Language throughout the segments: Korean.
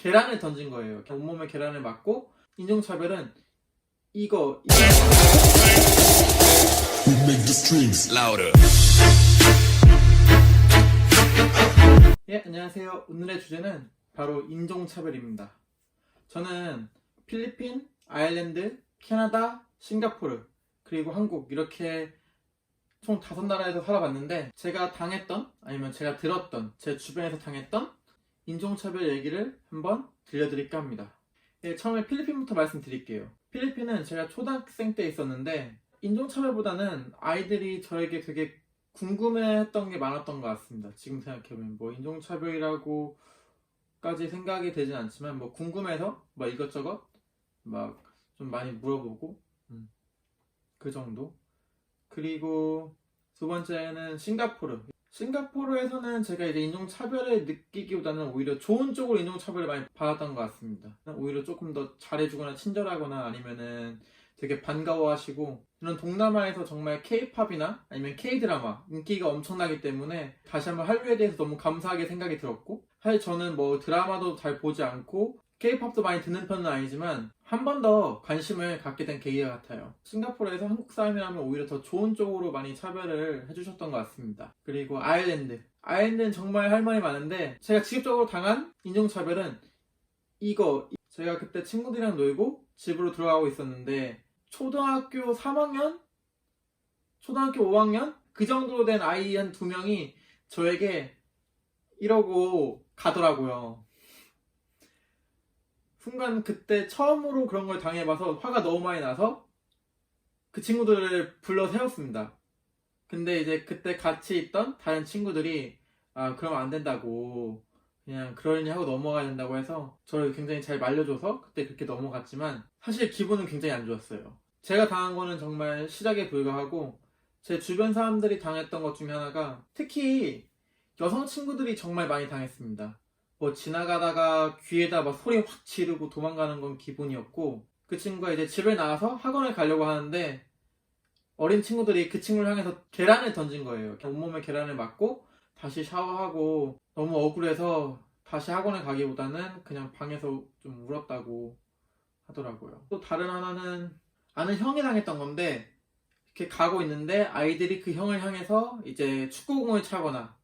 계란을 던진 거예요. 온몸에 계란을 맞고 인종차별은 이거 We make the streams louder. 예, 안녕하세요. 오늘의 주제는 바로 인종차별입니다. 저는 필리핀, 아일랜드, 캐나다, 싱가포르, 그리고 한국 이렇게 총 5나라에서 살아봤는데 제가 당했던 아니면 제가 들었던 제 주변에서 당했던 인종차별 얘기를 한번 들려드릴까 합니다. 예, 처음에 필리핀부터 말씀드릴게요. 필리핀은 제가 초등학생 때 있었는데 인종차별보다는 아이들이 저에게 되게 궁금해했던 게 많았던 것 같습니다. 지금 생각해보면 뭐 인종차별이라고까지 생각이 되진 않지만 뭐 궁금해서 뭐 이것저것 막 좀 많이 물어보고 그 정도. 그리고 두 번째는 싱가포르에서는 제가 이제 인종차별을 느끼기보다는 오히려 좋은 쪽으로 인종차별을 많이 받았던 것 같습니다. 오히려 조금 더 잘해주거나 친절하거나 아니면은 되게 반가워하시고, 이런 동남아에서 정말 K-팝이나 아니면 K-드라마 인기가 엄청나기 때문에 다시 한번 한류에 대해서 너무 감사하게 생각이 들었고, 사실 저는 뭐 드라마도 잘 보지 않고 K-팝도 많이 듣는 편은 아니지만 한 번 더 관심을 갖게 된 계기가 같아요. 싱가포르에서 한국 사람이라면 오히려 더 좋은 쪽으로 많이 차별을 해주셨던 것 같습니다. 그리고 아일랜드는 정말 할 말이 많은데 제가 직접적으로 당한 인종차별은 이거, 제가 그때 친구들이랑 놀고 집으로 들어가고 있었는데 초등학교 3학년? 초등학교 5학년? 그 정도 된 아이 한 2명이 저에게 이러고 가더라고요. 순간 그때 처음으로 그런 걸 당해봐서 화가 너무 많이 나서 그 친구들을 불러 세웠습니다. 근데 이제 그때 같이 있던 다른 친구들이 그러면 안 된다고, 그냥 그러려니 하고 넘어가야 된다고 해서 저를 굉장히 잘 말려줘서 그때 그렇게 넘어갔지만 사실 기분은 굉장히 안 좋았어요. 제가 당한 거는 정말 시작에 불과하고 제 주변 사람들이 당했던 것 중에 하나가 특히 여성 친구들이 정말 많이 당했습니다. 뭐 지나가다가 귀에다 막 소리 확 지르고 도망가는 건 기본이었고, 그 친구가 이제 집을 나와서 학원을 가려고 하는데 어린 친구들이 그 친구를 향해서 계란을 던진 거예요. 온몸에 계란을 맞고 다시 샤워하고 너무 억울해서 다시 학원에 가기보다는 그냥 방에서 좀 울었다고 하더라고요. 또 다른 하나는 아는 형이 당했던 건데, 이렇게 가고 있는데 아이들이 그 형을 향해서 이제 축구공을 차거나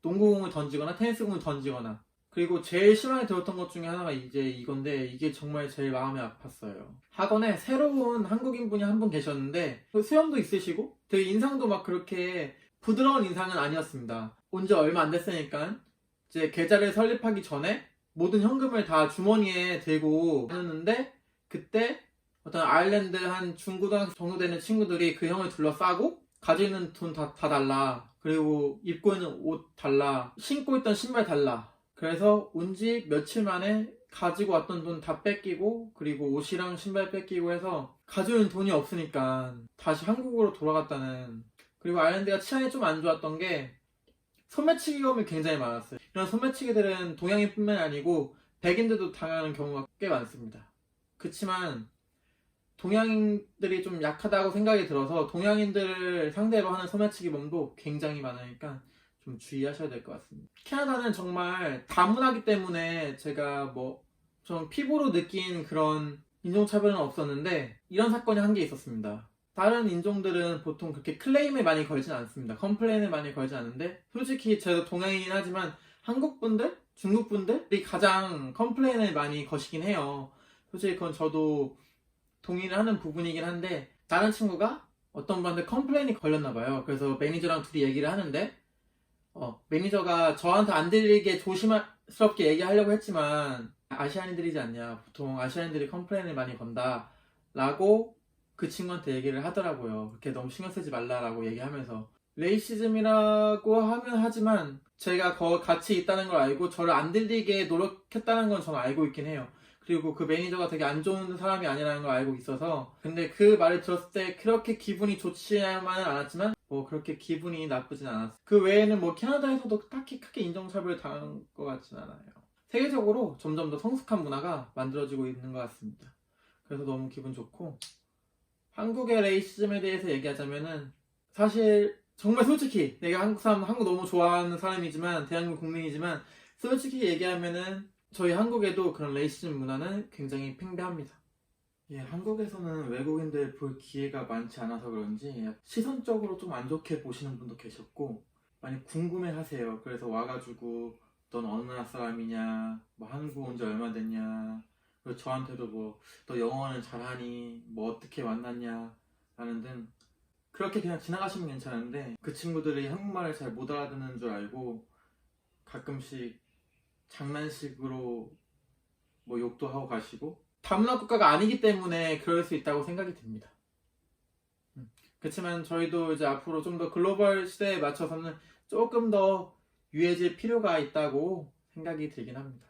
농구공을 던지거나 테니스공을 던지거나, 그리고 제일 심하게 들었던 것 중에 하나가 이제 이건데 이게 정말 제일 마음이 아팠어요. 학원에 새로운 한국인 분이 한 분 계셨는데 수염도 있으시고 되게 인상도 막 그렇게 부드러운 인상은 아니었습니다. 온 지 얼마 안 됐으니까 이제 계좌를 설립하기 전에 모든 현금을 다 주머니에 들고 다녔는데, 그때 어떤 아일랜드 한 중고등학생 정도 되는 친구들이 그 형을 둘러싸고 가지고 있는 돈 다 달라, 그리고 입고 있는 옷 달라, 신고 있던 신발 달라, 그래서 온 지 며칠 만에 가지고 왔던 돈 다 뺏기고 그리고 옷이랑 신발 뺏기고 해서 가지고 있는 돈이 없으니까 다시 한국으로 돌아갔다는. 그리고 아일랜드가 치안이 좀 안 좋았던 게 소매치기 경험이 굉장히 많았어요. 이런 소매치기들은 동양인뿐만 아니고 백인들도 당하는 경우가 꽤 많습니다. 그치만 동양인들이 좀 약하다고 생각이 들어서 동양인들을 상대로 하는 소매치기범도 굉장히 많으니까 좀 주의하셔야 될 것 같습니다. 캐나다는 정말 다문화기 때문에 제가 뭐 좀 피부로 느낀 그런 인종차별은 없었는데 이런 사건이 한 개 있었습니다. 다른 인종들은 보통 그렇게 클레임에 많이 걸진 않습니다. 컴플레인에 많이 걸지 않는데, 솔직히 제가 동양인이긴 하지만 한국분들, 중국분들이 가장 컴플레인을 많이 거시긴 해요. 솔직히 그건 저도 동의를 하는 부분이긴 한데, 다른 친구가 어떤 분한테 컴플레인이 걸렸나봐요. 그래서 매니저랑 둘이 얘기를 하는데 매니저가 저한테 안 들리게 조심스럽게 얘기하려고 했지만 아시아인들이지 않냐, 보통 아시아인들이 컴플레인을 많이 건다 라고 그 친구한테 얘기를 하더라고요. 그렇게 너무 신경 쓰지 말라라고 얘기하면서. 레이시즘이라고 하면 하지만 제가 같이 있다는 걸 알고 저를 안 들리게 노력했다는 건 저는 알고 있긴 해요. 그리고 그 매니저가 되게 안 좋은 사람이 아니라는 걸 알고 있어서. 근데 그 말을 들었을 때 그렇게 기분이 좋지만은 않았지만 뭐 그렇게 기분이 나쁘진 않았어요. 그 외에는 뭐 캐나다에서도 딱히 크게 인종차별 당한 것 같진 않아요. 세계적으로 점점 더 성숙한 문화가 만들어지고 있는 것 같습니다. 그래서 너무 기분 좋고, 한국의 레이시즘에 대해서 얘기하자면은 사실 정말 솔직히 내가 한국 너무 좋아하는 사람이지만, 대한민국 국민이지만 솔직히 얘기하면은 저희 한국에도 그런 레이시즘 문화는 굉장히 팽배합니다. 예, 한국에서는 외국인들 볼 기회가 많지 않아서 그런지 시선적으로 좀 안 좋게 보시는 분도 계셨고 많이 궁금해 하세요. 그래서 와가지고 넌 어느 나라 사람이냐, 뭐 한국 온 지 얼마 됐냐, 그리고 저한테도 뭐 너 영어는 잘하니, 뭐 어떻게 만났냐 라는 등 그렇게 그냥 지나가시면 괜찮은데 그 친구들이 한국말을 잘 못 알아듣는 줄 알고 가끔씩 장난식으로 뭐 욕도 하고 가시고 다문화 국가가 아니기 때문에 그럴 수 있다고 생각이 듭니다. 그렇지만 저희도 이제 앞으로 좀 더 글로벌 시대에 맞춰서는 조금 더 유해질 필요가 있다고 생각이 들긴 합니다.